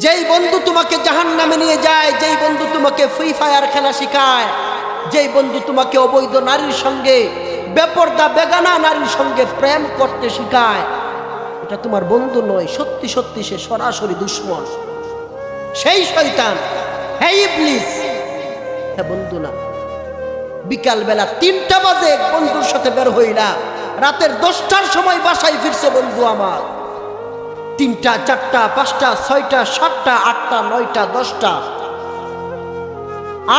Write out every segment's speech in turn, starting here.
যেই বন্ধু তোমাকে জাহান্নামে নিয়ে যায়, যেই বন্ধু তোমাকে ফ্রি ফায়ার খেলা শিখায়, যেই বন্ধু তোমাকে অবৈধ নারীর সঙ্গে, বেপরদা বেগানা নারীর সঙ্গে প্রেম করতে শিখায়, এটা তোমার বন্ধু নয়, সত্যি সত্যি সে সরাসরি দুশমন, সেই শয়তান, হে ইবলিস, হ্যাঁ বন্ধু না। বিকাল বেলা 3টা বাজে এক বন্ধুর সাথে বের হইলা, রাতের 10টার সময় বাসায় ফিরছে বন্ধু আমার। 3টা 4টা 5টা 6টা 7টা 8টা 9টা 10টা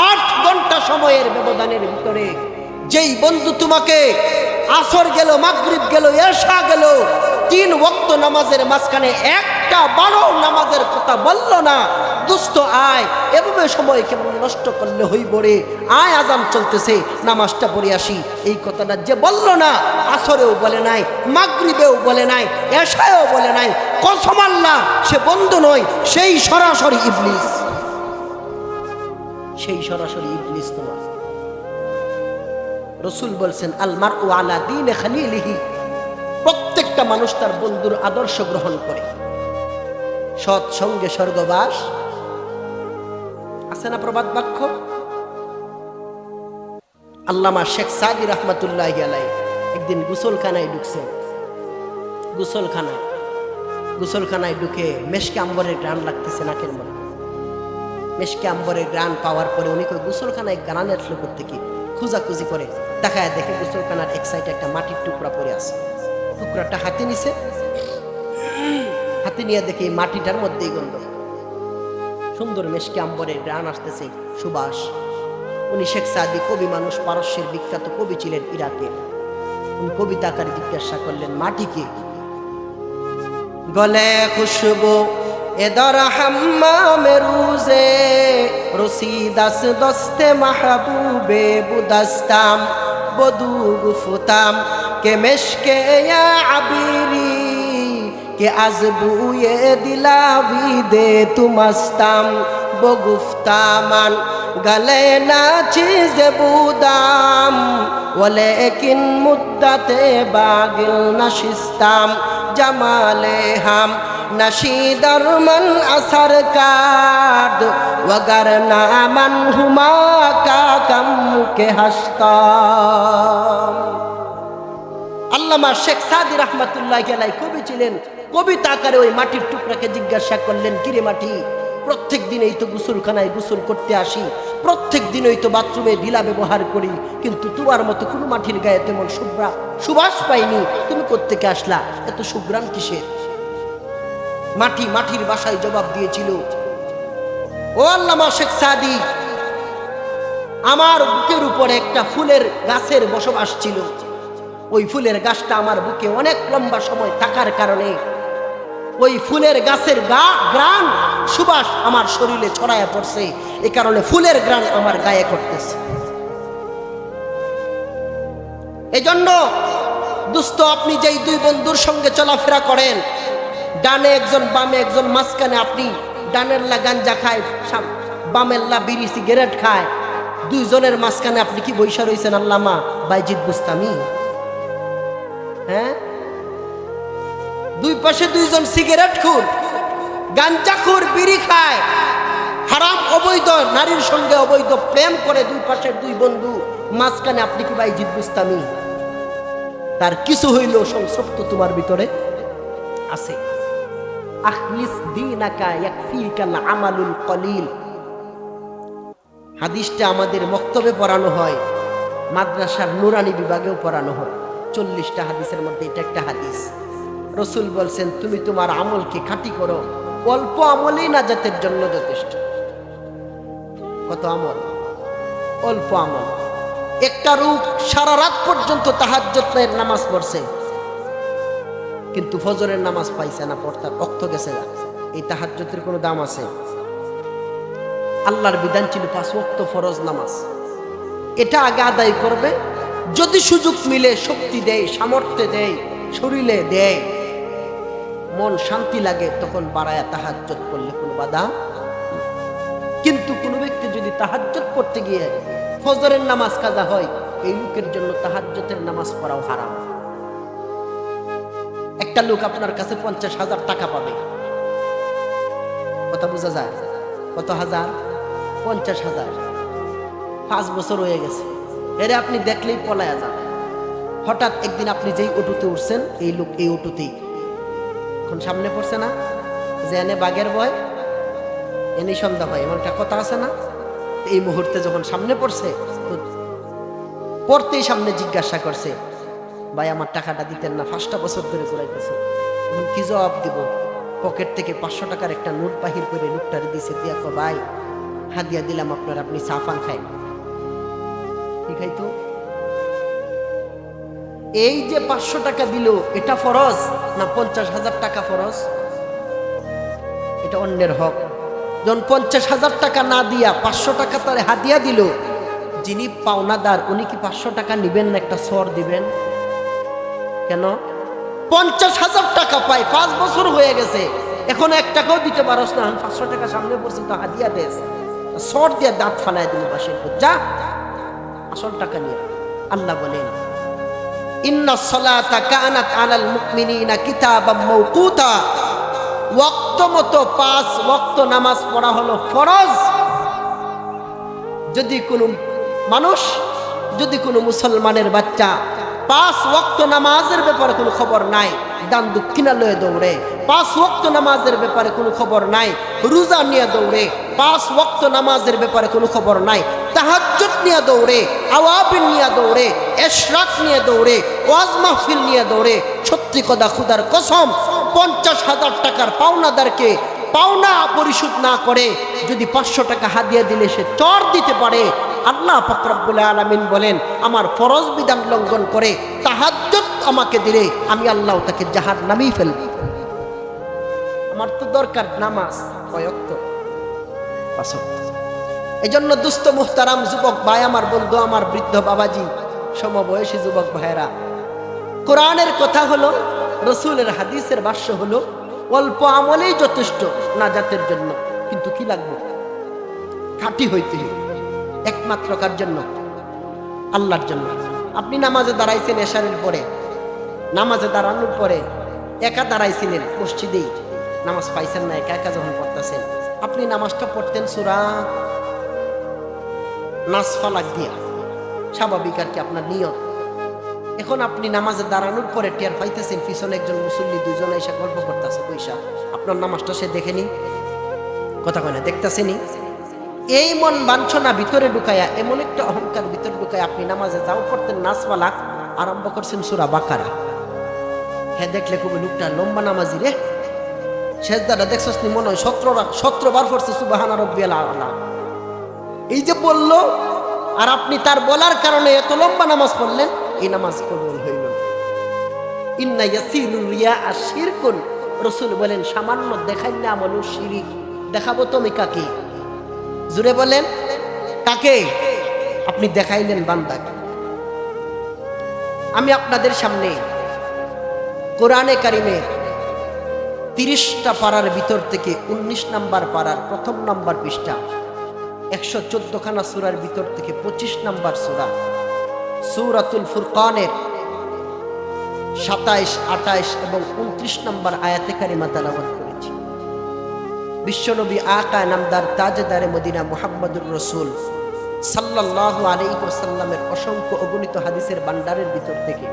8 ঘন্টা সময়ের ব্যবধানের ভিতরে যেই বন্ধু তোমাকে আসর গেল, মাগরিব গেল, এশা গেল, 3 ওয়াক্ত নামাজের মাঝখানে একটা বারো নামাজের কথা বলল না, দুস্থ আয় এভাবে সময় কেমন নষ্ট করলে হইব রে, আয় আজান চলতেছে নামাজটা পড়ে আসি, এই কথাটা যে বলল না, আসরেও বলে নাই, মাগরিবেও বলে নাই, এশায়ও বলে নাই, কসম আল্লাহ সে বন্ধু নয়, সেই সরাসরি ইবলিস, সেই সরাসরি ইবলিস তোমার। রাসূল বলছেন আল মারউ আলা দীন খালিলিহি, প্রত্যেকটা মানুষ তার বন্ধুর আদর্শ গ্রহণ করে। সৎ সঙ্গে স্বর্গবাস, আছে না প্রবাদ বাক্য? আল্লামা শেখ সাদি রহমাতুল্লাহি আলাইহি একদিন গোসলখানায় ঢুকছেন, গোসলখানায় ঢুকে মেশকে আম্বরের গ্রান লাগতেছে নাকের মধ্যে। মেশকে আম্বরের গ্রান পাওয়ার পরে উনি কই গোসলখানায় গ্রান আসলো করতে, কি খুঁজাখুঁজি করে তাকায় দেখে গোসলখানার এক সাইডে একটা মাটির টুকরা পড়ে আছে। টুকরাটা হাতে নিছে, হাতে নিয়ে দেখে এই মাটিটার মধ্যেই গন্ধ, সুন্দর মেশকে আম্বরের গ্রান আসতেছে, সুবাস। উনি শেখ সাদি কবি মানুষ, পারস্যের বিখ্যাত কবি ছিলেন ইরাকের। উনি কবিতা আকারে জিজ্ঞাসা করলেন মাটিকে, গলে খুশবু এদর হাম্মামে রুজে রসিদাস দস্তে মাহবুবে বুদাস্তাম বদু গুফতাম কে মেশকে ইয়া আবিরি কে আজবুয়ে দিলাবি দে তুমাস্তাম বগুফতামান গলে না চিজ বুদাম ওয়ালেকিন মুদ্দাতে বাগিল নশিস্তাম জামালে হাম নশীদর মন আসর কাদ ওয়াগার নামান হুমা কা কম কে হাসতাম। আল্লামা শেখ সাদি রহমাতুল্লাহি আলাইহি কবি ছিলেন, কবিতা আকারে ওই মাটির টুকরাকে জিজ্ঞাসা করলেন, কিরে মাটি, প্রত্যেক দিনেই তো গোসলখানায় গোসল করতে আসি, প্রত্যেক দিনই তো বাথরুমে ঢিলা ব্যবহার করি, কিন্তু তোমার মতো কোনো মাটির গায়ে তেমন সুবাস পাইনি, তুমি কোত্থেকে আসলা, এত সুঘ্রাণ কিসের? মাটি মাটির বাসায় জবাব দিয়েছিল, ও আল্লামা শেখ সাদি, আমার বুকের উপরে একটা ফুলের গাছের বসবাস ছিল, ওই ফুলের গাছটা আমার বুকে অনেক লম্বা সময় থাকার কারণে ওই ফুলের গাছের গ্রান সুবাস আমার শরীরে ছড়ায় পড়ছে, এই কারণে ফুলের গ্রান আমার গায়ে করতেছে। এজন্য দোস্ত, আপনি যেই 2 বন্ধুর সঙ্গে চলাফেরা করেন, ডানে একজন বামে একজন, মাঝখানে আপনি ডানের লা গাঞ্জা খায়, বামের লা বিড়ি সিগারেট খায়, 2 জনের মাঝখানে আপনি কি বৈশা রয়েছেন আল্লামা বাইজিদ বুস্তামি? হ্যাঁ, 2 পাশে 2 জন সিগারেট খুর, গাঞ্জা খুর, বিড়ি খায়, হারাম অবৈধ নারীর সঙ্গে অবৈধ প্রেম করে, 2 পাশের 2 বন্ধু, মাঝখানে আপনি কি বাইজিদ বুস্তামি? তার কিছু হইল সংসপ্ত তোমার ভিতরে আছে। আখলিস দীনাকা ইয়াকফিকাল আমালুল কলিল, হাদিসটা আমাদের মক্তবে পড়ানো হয়, মাদ্রাসার নুরানি বিভাগেও পড়ানো হয়। 40টা হাদিসের মধ্যে এটা একটা হাদিস। রাসূল বলছেন, তুমি তোমার আমলকে খাঁটি করো, অল্প আমলেই নাজাতের জন্য যথেষ্ট। কত আমল? অল্প আমল। একটা রূপ সারা রাত পর্যন্ত তাহাজ্জুদের নামাজ পড়ছে, কিন্তু ফজরের নামাজ পাইছে না, পড়তার রক্ত গেছে না, এই তাহাজ্জুদের কোনো দাম আছে? আল্লাহর বিধান ছিল 5 ওয়াক্ত ফরজ নামাজ, এটা আগে আদায় করবে, যদি সুযোগ মিলে, শক্তি দেয়, সামর্থ্য দেয়, শরীরে দেয়, মন শান্তি লাগে, তখন বাড়ায়া তাহাজ্জুদ করলে কোনো বাধা। কিন্তু কোনো ব্যক্তি যদি তাহাজ্জুদ পড়তে গিয়ে ফজরের নামাজ কাজা হয়, এই লোকের জন্য তাহাজ্জুদের নামাজ পড়াও হারাম। একটা লোক আপনার কাছে 50,000 টাকা পাবে, কথা বোঝা যায়? কত হাজার? 50,000। 5 বছর হয়ে গেছে। এরে আপনি দেখলেই পলায়া যান। হঠাৎ একদিন আপনি যেই অটোতে উঠছেন, এই লোক এই অটোতেই এখন সামনে পড়ছে না, যে এনে বাঘের ভয় এনে সন্ধ্যা হয়, এমন একটা কথা আছে না? এই মুহূর্তে যখন সামনে পড়ছে, তো পড়তেই সামনে জিজ্ঞাসা করছে, ভাই আমার টাকাটা দিতেন না, 5টা বছর ধরে ঘুরাইতেছে। এখন কি জবাব দিব? পকেট থেকে 500 টাকার একটা নোট বাহির করে লোকটারে দিছে, দিয়া কো ভাই হাদিয়া দিলাম আপনার, আপনি চা পান খাই। কি খাইতো? এই যে 500 টাকা দিল, এটা ফরজ না 50,000 টাকা ফরজ? এটা অন্যের হক। যখন 50,000 টাকা না দিয়া 500 টাকা তারে হাদিয়া দিল, যিনি পাওনাদার উনি কি 500 টাকা নিবেন না একটা সর দিবেন? কেন? 50,000 টাকা পাই, 5 বছর হয়ে গেছে, এখন 1 টাকাও দিতে পারস না, 500 টাকা সামনে পর্যন্ত হাদিয়া দেস, সর দিয়া দাঁত ফালায় দিল বাসের উপর, যা আসল টাকা নিয়ে। আল্লাহ বলেন ইন্নাস সালাতা কানাত আলাল মুমিনিনা কিতাবাম মাওকুতা, ওয়াক্ত মতো 5 ওয়াক্ত নামাজ পড়া হলো ফরজ। যদি কোনো মানুষ, যদি কোনো মুসলমানের বাচ্চা 5 ওয়াক্ত নামাজের ব্যাপারে কোনো খবর নাই, ডান দক্ষিণালয়ে দৌড়ে, 5 ওয়াক্ত নামাজের ব্যাপারে কোনো খবর নাই, রোজা নিয়ে দৌড়ে, 5 ওয়াক্ত নামাজের ব্যাপারে কোনো খবর নাই, তাহাজ্জুদ নিয়ে দৌড়ে, আওয়াবিন নিয়ে দৌড়ে, ইশরাক নিয়ে দৌড়ে, ওয়াজ মাহফিল নিয়ে দৌড়ে, সত্যি কথা খুদার কসম 50,000 টাকার পাওনাদারকে পাওনা পরিশোধ না করে যদি 500 টাকা হাদিয়া দিলে সে চর দিতে পারে, আল্লাহ পাক রব্বুল আলামিন বলেন আমার ফরজ বিধান লঙ্ঘন করে তাহাজ্জুদ আমাকে দিলে আমি আল্লাহ তাকে জাহান্নামেই ফেলব। আমার তো দরকার নামাজ কয় ওয়াক্ত? 5 ওয়াক্ত। এজন্য দুস্থ মুহতারাম যুবক ভাই, আমার বন্ধু, আমার বৃদ্ধ বাবাজি, সমবয়সী যুবক ভাইরা, কোরআনের কথা হলো, রসুলের হাদিসের ভাষ্য হলো, অল্প আমলেই যথেষ্ট নাজাতের জন্য, কিন্তু কি লাগবে? খাঁটি হইতে হবে। একমাত্র কার জন্য? আল্লাহর জন্য। আপনি নামাজে দাঁড়াইছেন এশারের পরে, নামাজে দাঁড়ানোর পরে একা দাঁড়াইছিলেন মসজিদেই, নামাজ পাইছেন না, একা একা যখন পড়তেছেন, আপনি নামাজটা পড়তেন সূরা নাস ফালাক দিয়া, স্বাভাবিক আর কি আপনার নিয়ত। এখন আপনি নামাজে দাঁড়ানোর পরে টের পাইতেছেন পিছনে একজন মুসল্লি, 2 জন এসে গল্প করতেছে পয়সা, আপনার নামাজটা সে দেখেনি, কথা কয় না, দেখতেছেনি। এই মন বাঞ্ছনা ভিতরে ঢুকায়া, এমন একটা অহংকার ভিতরে ঢুকায় আপনি নামাজে যাও পড়তেন নাস ফালাক, আরম্ভ করছেন সূরা বাকারা। হ্যাঁ, দেখলে খুবই লোকটা লম্বা নামাজি রে, সেজদাটা দেখছস নি মনে হয় 17 বার পড়ছে সুবহানা রাব্বিয়াল আলা। এই যে বললো, আর আপনি তার বলার কারণে এত লম্বা নামাজ পড়লেন, এই নামাজ কবুল হইল। ইন্না ইয়াসিরুর রিয়া আশিরকুন, রাসূল বলেন সামান্য দেখাইলে আমল শিরিক। দেখাবো তুমি কাকে? জুড়ে বলেন কাকে? আপনি দেখাইলেন বান্দাকে। আমি আপনাদের সামনে কোরআনে কারিমে 30টা পারার ভিতর থেকে 19 নাম্বার পারার 1ম নাম্বার পৃষ্ঠা, 114 খানা সূরার ভিতর থেকে 25 নাম্বার সূরা সূরাতুল ফুরকানের 27, 28 এবং 29 নাম্বার আয়াতে কারিমা তেলাওয়াত করেছি। বিশ্বনবী আকা নামদার তাজদারে মদিনা মুহাম্মদুর রাসূল সাল্লাল্লাহু আলাইহি ওয়াসাল্লামের অসংখ্য অগণিত হাদিসের ভান্ডারের ভিতর থেকে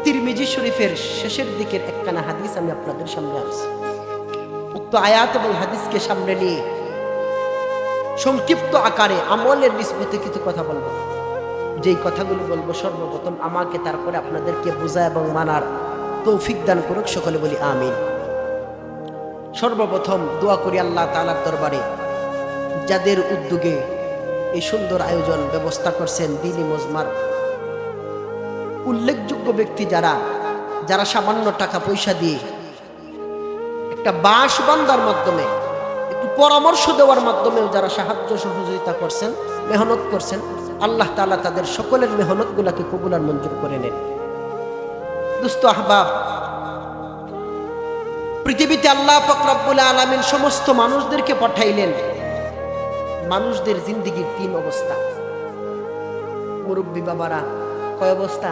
তিরমিজি শরীফের শেষের দিকের একখানা হাদিস আমি আপনাদের সামনে আনছি। উক্ত আয়াত এবং হাদিসকে সামনে নিয়ে সংক্ষিপ্ত আকারে আমলের নিসবতে কিছু কথা বলবো। যেই কথাগুলো বলবো সর্বপ্রথম আমাকে, তারপরে আপনাদেরকে বোঝা এবং মানার তৌফিক দান করুক, সকলে বলি আমিন। সর্বপ্রথম দোয়া করি আল্লাহ তাআলার দরবারে, যাদের উদ্যোগে এই সুন্দর আয়োজন ব্যবস্থা করছেন দ্বীনি মজমার উল্লেখযোগ্য ব্যক্তি যারা যারা সামান্য টাকা পয়সা দিয়ে একটা বাঁশ বান্ধার মাধ্যমে, একটু পরামর্শ দেওয়ার মাধ্যমেও যারা সাহায্য সহযোগিতা করছেন, মেহনত করছেন, আল্লাহ তাআলা তাদের সকলের মেহনতগুলোকে কবুল আর মঞ্জুর করে নেন। দুস্থ আহবাব, পৃথিবীতে আল্লাহ পাক রব্বুল আলামিন সমস্ত মানুষদেরকে পাঠাইলেন। মানুষদের জিন্দেগির 3 অবস্থা। মুরব্বী বাবারা, কয় অবস্থা?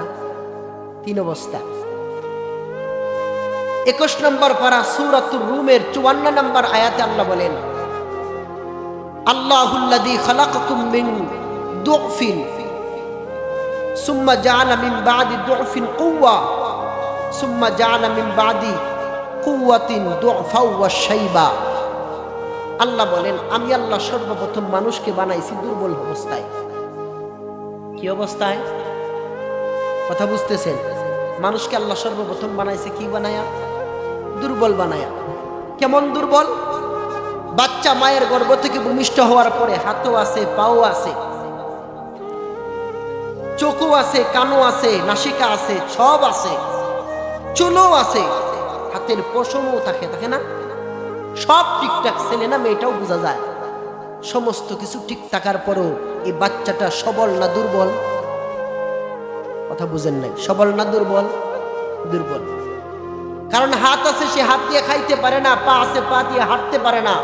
3 অবস্থা। 21 নম্বর পারা সূরাতুর রুমের 54 নম্বর আয়াতে আল্লাহ বলেন, আল্লাহুল্লাযী খালাকাকুম মিন দুফিন সুম্মা জাআলা মিন বাদি দুফিন কুওয়া সুম্মা জাআলা মিন বাদি কুওয়াতিন দুফাও ওয়া শাইবা। আল্লাহ বলেন, আমি আল্লাহ সর্বপ্রথম মানুষকে বানাইছি দুর্বল অবস্থায়। কি অবস্থায়? কথা বুঝতেছেন? মানুষকে আল্লাহ সর্বপ্রথম বানাইছে কি বানায়া? দুর্বল বানায়া। কেমন দুর্বল? বাচ্চা মায়ের গর্ভ থেকে ভূমিষ্ঠ হওয়ার পরে হাতও আছে, পাও আছে, চোখও আছে, কানও আছে, নাসিকা আছে, সব আছে, চুলও আছে, হাতের পশমও থাকে না? সব ঠিকঠাক, ছেলে না মেয়েটাও বোঝা যায়। সমস্ত কিছু ঠিক থাকার পরেও এই বাচ্চাটা সবল না দুর্বল? কথা বুঝেন নাই? সবল না দুর্বল? দুর্বল। কারণ হাত আছে, সে হাত দিয়ে খাইতে পারে না, পা আছে, পা দিয়ে হাঁটতে পারে না,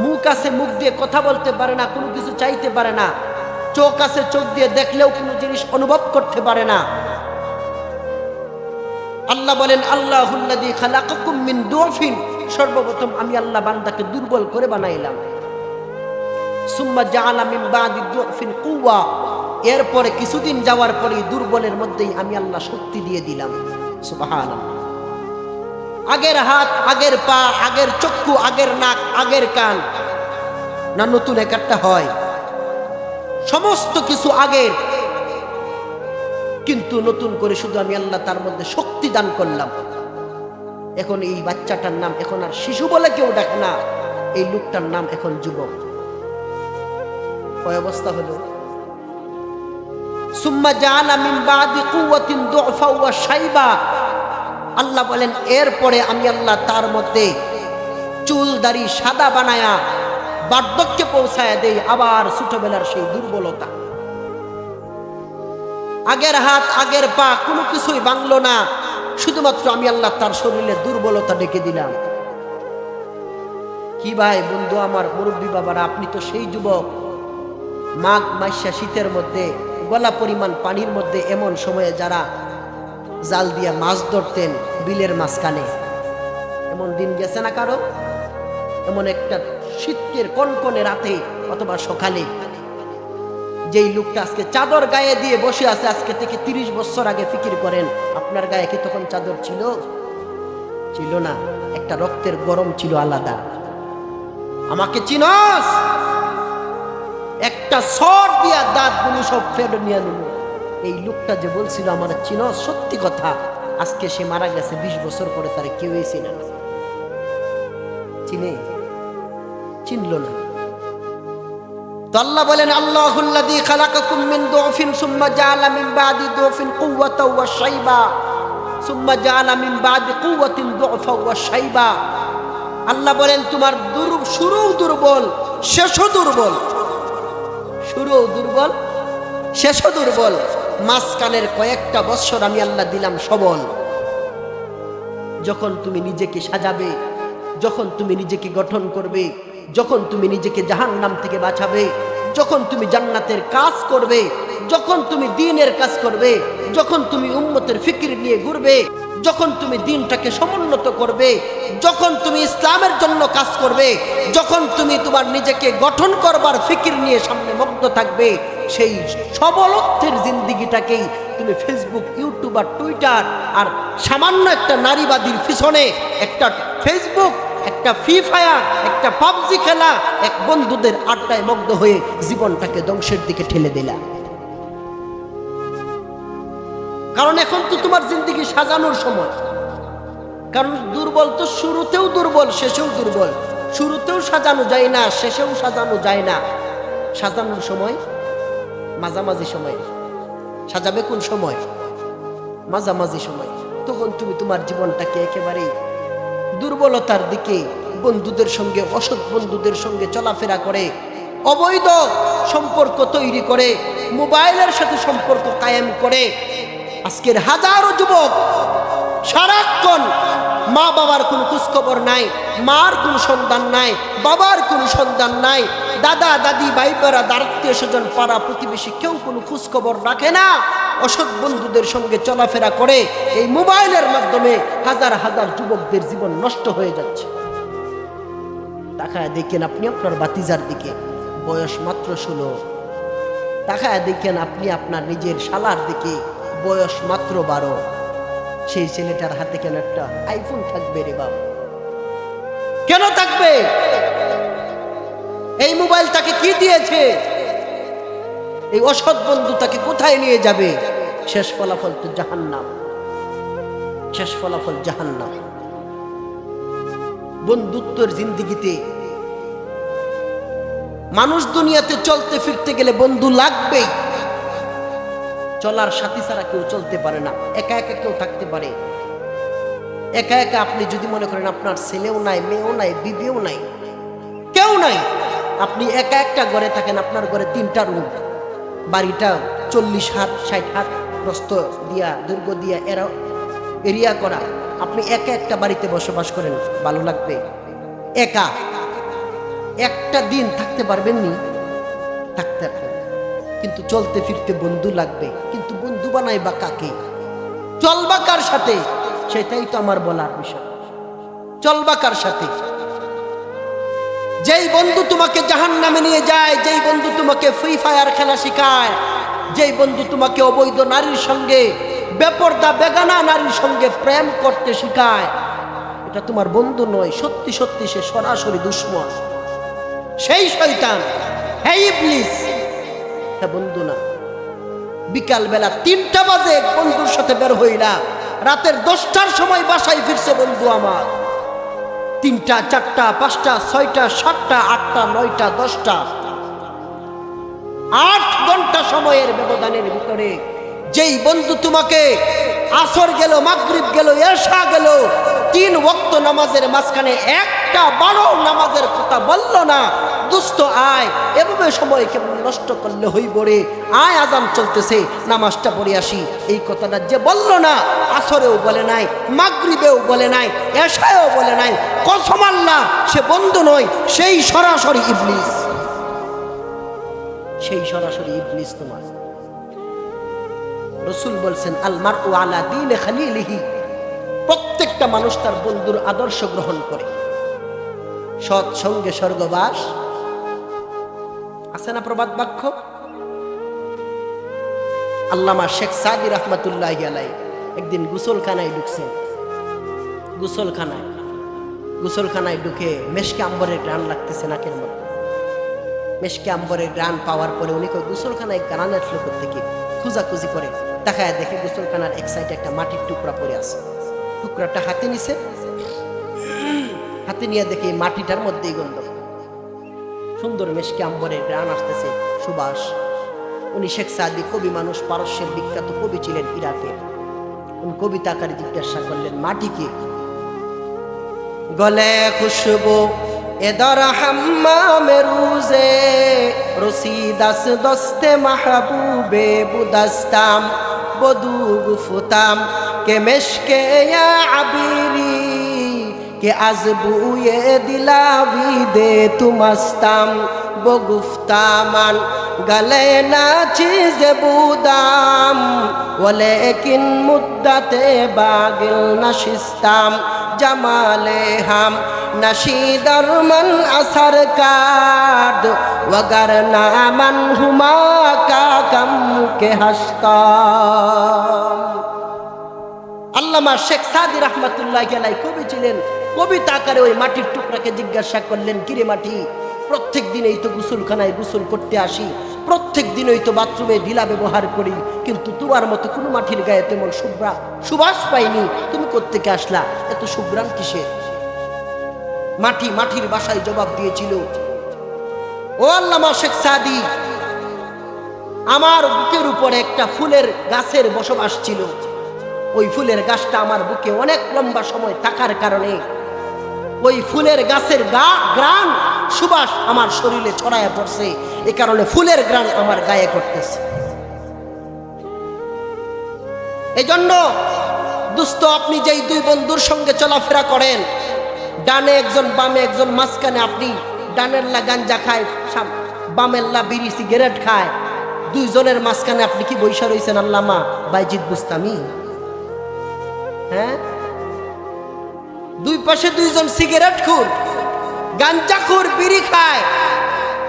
মুখ আছে, মুখ দিয়ে কথা বলতে পারে না, কোনো কিছু চাইতে পারে না, চোখ আছে, চোখ দিয়ে দেখলেও কোনো জিনিস অনুভব করতে পারে না। আল্লাহ বলেন, আল্লাহুল্লাযী খালাকাকুম মিন দুফিন, সর্বপ্রথম আমি আল্লাহ বান্দাকে দুর্বল করে বানাইলাম। সুম্মা জাআলা মিন বাদি দুফিন কুওয়া, এরপরে কিছুদিন যাওয়ার পরে দুর্বলের মধ্যেই আমি আল্লাহ শক্তি দিয়ে দিলাম। সুবহানাল্লাহ। আগের হাত, আগের পা, আগের চক্ষু, আগের নাক, আগের কান, না নতুন একটা হয়? সমস্ত কিছু আগের, কিন্তু নতুন করে শুধু আমি আল্লাহ তার মধ্যে শক্তি দান করলাম। এখন এই বাচ্চাটার নাম এখন আর শিশু বলে কেউ ডাকে না, এই লোকটার নাম এখন যুবক। কয় অবস্থা হলো? সুম্মা জাআলা মিন বাদি কুওয়াতিন দুফা ওয়া শাইবা। আল্লাহ বলেন, এরপরে আমি আল্লাহ তার মধ্যে চুল দাড়ি সাদা বানায়া বার্ধক্যে পৌঁছায় দেই, আবার ছোটবেলার সেই দুর্বলতা। আগের হাত, আগের পা, কোনো কিছুই ভাঙলো না, শুধুমাত্র আমি আল্লাহ তার শরীরে দুর্বলতা ডেকে দিলাম। কি ভাই, বন্ধু আমার, মুরব্বী বাবারা, আপনি তো সেই যুবক। মাঘ মাসা শীতের মধ্যে গলা পরিমাণ পানির মধ্যে এমন সময়ে যারা জাল দিয়া মাছ ধরতেন বিলের মাঝখানে, এমন দিন গেছে না কারো? এমন একটা শীতের কনকনে রাতে অথবা সকালে যেই লোকটা আজকে চাদর গায়ে দিয়ে বসে আছে, আজকে থেকে 30 বছর আগে ফিকির করেন, আপনার গায়ে কি তখন চাদর ছিল? ছিল না। একটা রক্তের গরম ছিল আলাদা। আমাকে চিনস? একটা সর দিয়া দাঁত গুলো সব ফেলে নিয়ে নিল। এই লোকটা যে বলছিল আমার চিনস, সত্যি কথা, আজকে সে মারা গেছে 20 বছর পরে, তারে কেউই চিনে না। চিনে? চিনল না। তো আল্লাহ বলেন, আল্লাহুল্লাযী খালাকাকুম মিন দুফিন সুম্মা জাআলা মিন বাদি দুফিন কুওয়াতাও ওয়া শাইবা সুম্মা জাআলা মিন বাদি কুওয়াতিন দুফা ওয়া শাইবা। আল্লাহ বলেন, তোমার শুরুও দুর্বল, শেষও দুর্বল। শুরুও দুর্বল, শেষও দুর্বল। মাঝখানের কয়েকটা বছর আমি আল্লাহ দিলাম সবল। যখন তুমি নিজেকে সাজাবে, যখন তুমি নিজেকে গঠন করবে, যখন তুমি নিজেকে জাহান্নাম থেকে বাঁচাবে, যখন তুমি জান্নাতের কাজ করবে, যখন তুমি দ্বীনের কাজ করবে, যখন তুমি উম্মতের ফিকির নিয়ে ঘুরবে, যখন তুমি দ্বীনটাকে সমুন্নত করবে, যখন তুমি ইসলামের জন্য কাজ করবে, যখন তুমি তোমার নিজেকে গঠন করবার ফিকির নিয়ে সামনে মগ্ন থাকবে, সেই সবলত্বের জিন্দিগিটাকেই তুমি ফেসবুক, ইউটিউব আর টুইটার আর সামান্য একটা নারীবাদীর পিছনে, একটা ফেসবুক, একটা ফ্রি ফায়ার, একটা পাবজি খেলা, এক বন্ধুদের আড্ডায় মগ্ন হয়ে জীবনটাকে ধ্বংসের দিকে ঠেলে দিলা। কারণ এখন তো তোমার জিন্দিগি সাজানোর সময়। কারণ দুর্বল তো শুরুতেও দুর্বল, শেষেও দুর্বল। শুরুতেও সাজানো যায় না, শেষেও সাজানো যায় না। সাজানোর সময় মাঝামাঝি সময়। সাজাবে কোন সময়? মাঝামাঝি সময়। তখন তুমি তোমার জীবনটাকে একেবারে দুর্বলতার দিকে, বন্ধুদের সঙ্গে, অসৎ বন্ধুদের সঙ্গে চলাফেরা করে, অবৈধ সম্পর্ক তৈরি করে, মোবাইলের সাথে সম্পর্ক কায়েম করে, আজকের হাজারো যুবক সারাক্ষণ মা বাবার কোনো খোঁজখবর নাই, মার কোনো সন্ধান নাই, বাবার কোনো সন্ধান নাই, দাদা দাদি ভাই বোনেরা আত্মীয় স্বজন পাড়া প্রতিবেশী কেউ কোনো খোঁজখবর রাখে না। অসৎ বন্ধুদের সঙ্গে চলাফেরা করে। এই মোবাইলের মাধ্যমে হাজার হাজার যুবকদের জীবন নষ্ট হয়ে যাচ্ছে। তাকায় দেখেন আপনি আপনার বাতিজার দিকে, বয়স মাত্র 16। তাকায় দেখেন আপনি আপনার নিজের শালার দিকে, বয়স মাত্র 12। সেই ছেলেটার হাতে কেন একটা আইফোন থাকবে রে বাবা? কেন থাকবে? এই মোবাইল তাকে কি দিয়েছে? এই অসৎ বন্ধু তাকে কোথায় নিয়ে যাবে? শেষ ফলাফল তো জাহান্নাম, শেষ ফলাফল জাহান্নাম। বন্ধুত্বের জিন্দেগিতে মানুষ দুনিয়াতে চলতে ফিরতে গেলে বন্ধু লাগবেই। চলার সাথী ছাড়া কেউ চলতে পারে না। একা একা কেউ থাকতে পারে। একা একা আপনি যদি মনে করেন আপনার ছেলেও নাই, মেয়েও নাই, বিবিও নাই, কেউ নাই, আপনি একা একটা ঘরে থাকেন, আপনার ঘরে 3টা রুম, বাড়িটা 40 হাত 60 হাত প্রস্থ দিয়া দৈর্ঘ্য দিয়া এরিয়া করা, আপনি একা একটা বাড়িতে বসবাস করেন, ভালো লাগবে? একা একটা দিন থাকতে পারবেন নি? থাকতে পারবেন। কিন্তু চলতে ফিরতে বন্ধু লাগবে। কিন্তু বন্ধু বানাই বা কাকে? চলবা কার সাথে? সেটাই তো আমার বলার বিষয়। চলবা কার সাথে? যেই বন্ধু তোমাকে জাহান্নামে নিয়ে যায়, যেই বন্ধু তোমাকে ফ্রি ফায়ার খেলা শেখায়, যেই বন্ধু তোমাকে অবৈধ নারীর সঙ্গে, বেপরদা বেগানা নারীর সঙ্গে প্রেম করতে শেখায়, এটা তোমার বন্ধু নয়। সত্যি সত্যি সে সরাসরি দুশমন, সেই শয়তান, হে ইবলিস, হে বন্ধু না। বিকাল বেলা 3টা বাজে বন্ধুর সাথে বের হইলা, রাতের 10টার সময় বাসায় ফিরছে বন্ধু আমার। 3টা 4টা 5টা 6টা 7টা 8টা 9টা 10টা 8 ঘন্টা সময়ের ব্যবধানের ভিতরে যেই বন্ধু তোমাকে আসর গেল, মাগরিব গেল, এশা গেল, 3 ওয়াক্ত নামাজের মাঝখানে একটা 12 নামাজের কথা বলল না, দুস্থ আয় এভাবে সময় কেমন নষ্ট করলে হইব রে, আয় আজান চলতেছে নামাজটা পড়ে আসি, এই কথাটা যে বলল না, আসরেও বলে নাই, মাগরিবেও বলে নাই, এশায়ও বলে নাই, কসম আল্লাহ সে বন্ধু নয়, সেই সরাসরি ইবলিস, সেই সরাসরি ইবলিস তোমার। রাসূল বলছেন আল মারউ আলা দীনি খালিলিহি, প্রত্যেকটা মানুষ তার বন্ধুর আদর্শ গ্রহণ করে। সৎ সঙ্গে স্বর্গবাস, আছে না প্রবাদ বাক্য? আল্লামা শেখ সাদি রহমাতুল্লাহি আলাইহি একদিন গোসলখানায় ঢুকছেন। গোসলখানায় ঢুকে মেশকে আম্বরের গ্রান লাগতেছে নাকের মধ্যে। মেশকে আম্বরের গ্রান পাওয়ার পরে উনি কই গোসলখানায় গ্রান আসলো কোত্থেকে, খোঁজাখুঁজি করে তাকায় দেখে গোসলখানার এক সাইডে একটা মাটির টুকরা পড়ে আছে। টুকরাটা হাতে নিছে, হাতে নিয়ে দেখে মাটিটার মধ্যেই গন্ধ, সুন্দর মেশকে আম্বরের গ্রান আসতেছে, সুবাস। উনি শেখ সাদি কবি মানুষ, পারস্যের বিখ্যাত কবি ছিলেন ইরাকের। উনি কবিতা আকারে জিজ্ঞাসা করলেন মাটিকে। গলে খুশবু এদর হাম্মামে রুজে রসিদাস দস্তে মাহবুবে বুদাস্তাম বদু গুফতাম কে মেশকে ইয়া আবিরি কে আজবুয়ে দিলাবি দে তুমাস্তাম বগুফতামান গলে না চিজ বুদাম ওয়ালেকিন মুদ্দাতে বাগিল নশিস্তাম জামালে হাম নশীদর মন আসর কাদ ওয়াগার নামান হুমা কা কম কে হাসতাম। আল্লামা শেখ সাদি রহমাতুল্লাহি আলাইহি কবি ছিলেন। কবিতা আকারে ওই মাটির টুকরাকে জিজ্ঞাসা করলেন, কিরে মাটি, প্রত্যেক দিনেই তো গোসলখানায় গোসল করতে আসি, প্রত্যেক দিনই তো বাথরুমে ঢিলা ব্যবহার করি, কিন্তু তোমার মতো কোনো মাটির গায়ে তেমন সুবাস পাইনি, তুমি কোত্থেকে আসলা, এত সুঘ্রাণ কিসের? মাটির বাসায় জবাব দিয়েছিল, ও আল্লামা শেখ সাদি, আমার বুকের উপরে একটা ফুলের গাছের বসবাস ছিল। ওই ফুলের গাছটা আমার বুকে অনেক লম্বা সময় থাকার কারণে ওই ফুলের গাছের গ্রাণ সুবাস আমার শরীরে ছড়ায় পড়ছে, এই কারণে ফুলের গ্রাণ আমার গায়ে করতেছে। এই জন্য দোস্ত, আপনি যেই দুই বন্ধুর সঙ্গে চলাফেরা করেন, ডানে একজন বামে একজন, মাঝখানে আপনি ডানেরলা গাঞ্জা খায়, বামেরলা বিড়ি সিগারেট খায়, দুইজনের মাঝখানে আপনি কি বৈশা রয়েছেন আল্লামা বাইজিদ বুস্তামি? হ্যাঁ, দুই পাশে দুইজন সিগারেট খুর, গাঞ্জা খুর, বিড়ি খায়,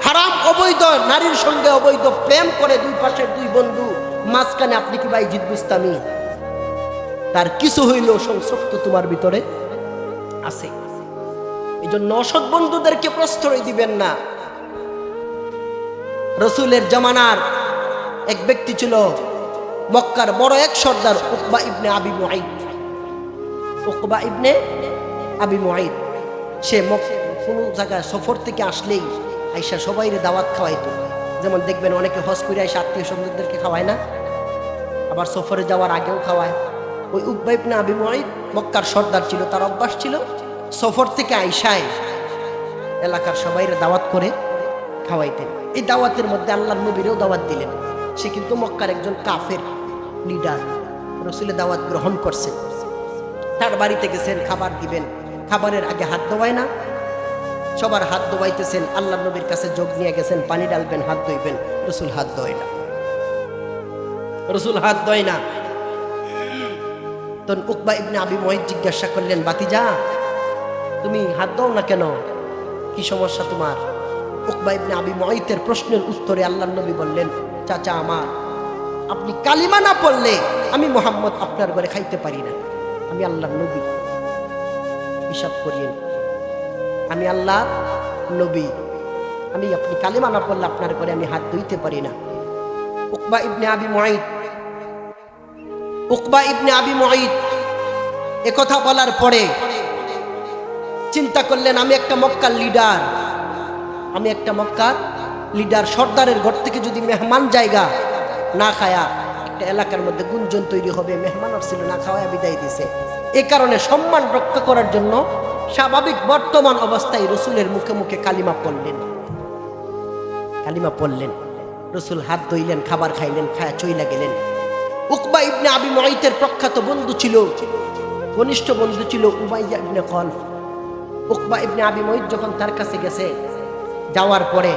হারাম অবৈধ নারীর সঙ্গে অবৈধ প্রেম করে, দুই পাশের দুই বন্ধু, মাঝখানে আপনি কি বাইজিদ বুস্তামি? তার কিছু হইলেও সংসক্ত তোমার ভিতরে আছে। এই জন্য অসৎ বন্ধুদেরকে প্রশ্রয় দিবেন না। রসুলের জামানার এক ব্যক্তি ছিল, মক্কার বড় এক সর্দার, উকবা ইবনে আবি মুআইদ। উকবা ইবনে আবি মুআইদ, সে কোন জায়গায় সফর থেকে আসলেই আইসা সবাইরে দাওয়াত খাওয়াইতো। যেমন দেখবেন অনেকে হজ করে আইসা আত্মীয় স্বজনদেরকে খাওয়ায় না, আবার সফরে যাওয়ার আগেও খাওয়ায়। ওই উকবা ইবনে আবি মুআইদ মক্কার সর্দার ছিল, তার অভ্যাস ছিল সফর থেকে আইসায় এলাকার সবাইরে দাওয়াত করে খাওয়াইতেন। এই দাওয়াতের মধ্যে আল্লাহর নবীরেও দাওয়াত দিলেন। সে কিন্তু মক্কার একজন কাফের লিডার, রসুলের দাওয়াত গ্রহণ করছেন। তার বাড়িতে গেছেন, খাবার দিবেন, খাবারের আগে হাত ধোয়ায় না, সবার হাত ধোয়াইতেছেন। আল্লাহর নবীর কাছে যোগ নিয়ে গেছেন, পানি ডালবেন, হাত ধুইবেন, রসুল হাত ধোয় না, রসুল হাত ধোয় না। তখন উকবা ইবনে আবি মুআইদ জিজ্ঞাসা করলেন, বাতিজা তুমি হাত দাও না কেন, কি সমস্যা তোমার? উকবা ইবনে আবি মুআইদের প্রশ্নের উত্তরে আল্লাহর নবী বললেন, চাচা আমার, আপনি কালিমা না পড়লে আমি মুহাম্মদ আপনার ঘরে খাইতে পারি না। আমি আল্লাহর নবী, হিসাব করিয়েন, আমি আল্লাহর নবী, আমি আপনি কালিমা না পড়লে আপনার ঘরে আমি হাত ধুইতে পারি না। উকবা ইবনে আবি মুআইদ, উকবা ইবনে আবি মুআইদ একথা বলার পরে চিন্তা করলেন, আমি একটা মক্কার লিডার, আমি একটা মক্কার লিডার, সর্দারের ঘর থেকে যদি মেহমান জায়গা না খায়া, একটা এলাকার মধ্যে গুঞ্জন তৈরি হবে, মেহমান আসছিল না খাওয়া বিদায় দিছে। এই কারণে সম্মান রক্ষা করার জন্য স্বাভাবিক বর্তমান অবস্থায় রসুলের মুখে মুখে কালিমা পড়লেন, কালিমা পড়লেন। রসুল হাত ধুইলেন, খাবার খাইলেন, খায়া চইলা গেলেন। উকবা ইবনে আবি মুআইদের প্রখ্যাত বন্ধু ছিল, ঘনিষ্ঠ বন্ধু ছিল উমাইয়া ইবনে খলফ। উকবা ইবনে আবি মুআইদ যখন তার কাছে গেছে, যাওয়ার পরে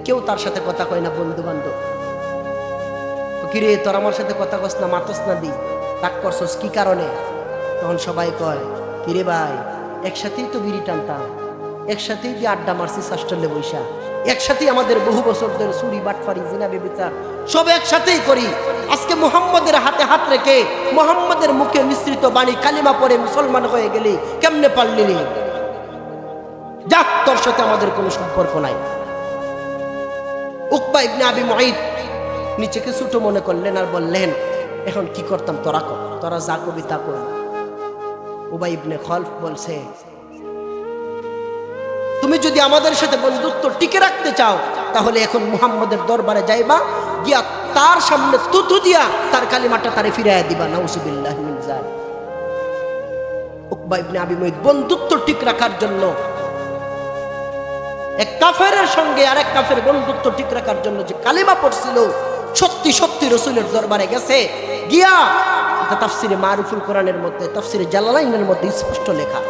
কেউ তার সাথে কথা কয় না, বন্ধু বান্ধব, কিরে তোর আমার সাথে কথা কস না, মাতস না, দি রাগ করছস কি কারণে? তখন সবাই কয়, কিরে ভাই একসাথেই তো বিড়ি টানতাম, একসাথেই দিয়ে আড্ডা মারছি সাস্টলে বৈশা, একসাথেই আমাদের বহু বছর ধরে চুরি বাটফারি জিনা ব্যভিচার সব একসাথেই করি। আজকে মুহাম্মদের হাতে হাত রেখে মুহাম্মদের মুখে মিশ্রিত বাণী কালিমা পড়ে মুসলমান হয়ে গেলি, কেমনে পারলি? যা, তোর সাথে আমাদের কোনো সম্পর্ক নাই। উকবা ইবনে আবি মুআইদ নিজেকে ছোট মনে করলেন আর বললেন, এখন কি করতাম, তোরা কর, তোরা যা করবি তা কর। উবাই ইবনে খলফ বলছে, তুমি যদি আমাদের সাথে বন্ধুত্ব টিকে রাখতে চাও তাহলে এখন মুহাম্মদের দরবারে যাইবা, গিয়া তার সামনে তুতু দিয়া তার কালিমাটা তারে ফিরাইয়া দিবা। নাউযুবিল্লাহি মিন যালিক। উকবা ইবনে আবি মুআইদ বন্ধুত্ব ঠিক রাখার জন্য এক কাফেরের সঙ্গে আরেক কাফের বন্ধুত্ব ঠিক রাখার জন্য যে কালিমা পড়ছিল, সত্যি সত্যি রসুলের দরবারে গেছে, গিয়া এটা তাফসিরে মারুফুল কোরআনের মধ্যে, তাফসিরে জালালাইনের মধ্যে স্পষ্ট লেখা।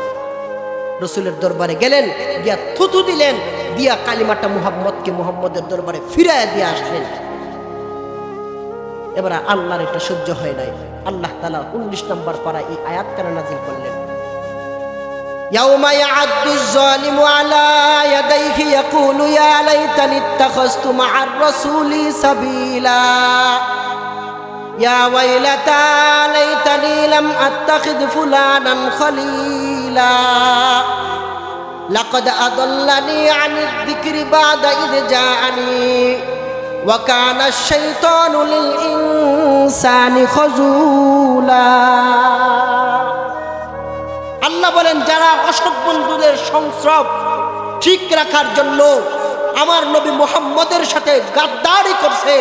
রসুলের দরবারে গেলেন, গিয়া থুতু দিলেন, দিয়া কালিমাটা মুহাম্মদকে মুহাম্মদের দরবারে ফিরাইয়া দিয়ে আসলেন। এবার আল্লাহর এটা সহ্য হয় নাই। আল্লাহ তাআলা 19 নম্বর পারায় এই আয়াত কারা নাযিল করলেন, ইয়াউমা ইয়া'আদ্দু যালিমু আলা ইয়াদাইহি ইয়াকুলু ইয়া লাইতানি ইত্তাখাযতু মা'আর রাসূলি সাবিলা ইয়া ওয়াইলাতা লাইতানি লাম আত্তাখিদ ফুলানান খলিলা লাকাদ আদাল্লানি আনিদ যিকরি বা'দা ইয জাআনি ওয়া কানা আশ-শাইতানু লিল ইনসানি খাযুলা। আল্লাহ বলেন, যারা অসৎ বন্ধুদের সংস্রব ঠিক রাখার জন্য আমার নবী মুহাম্মদের সাথে গাদ্দারি করছে,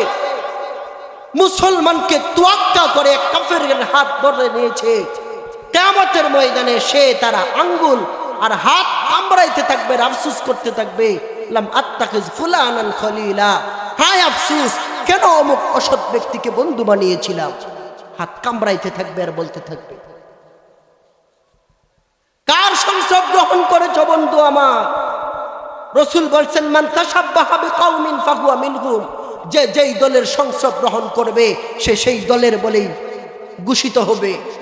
মুসলমানকে তোয়াক্কা করে কাফেরের হাত ধরে নিয়েছে, কিয়ামতের ময়দানে সে তারা আঙ্গুল আর হাত কামড়াইতে থাকবে, আফসোস করতে থাকবে, লাম আত্তাখিজ ফুলানান খলিলা, হায় আফসোস, কেন অমুক অসৎ ব্যক্তিকে বন্ধু বানিয়েছিলাম। হাত কামড়াইতে থাকবে আর বলতে থাকবে। কার সংসর্গ গ্রহণ করেছ বন্ধু আমার? রাসূল বলছেন মান তাশাব্বাহা বিকাউমিন ফাহুয়া মিনহুম, যে যেই দলের সংসর্গ গ্রহণ করবে সে সেই দলের বলেই ঘোষিত হবে।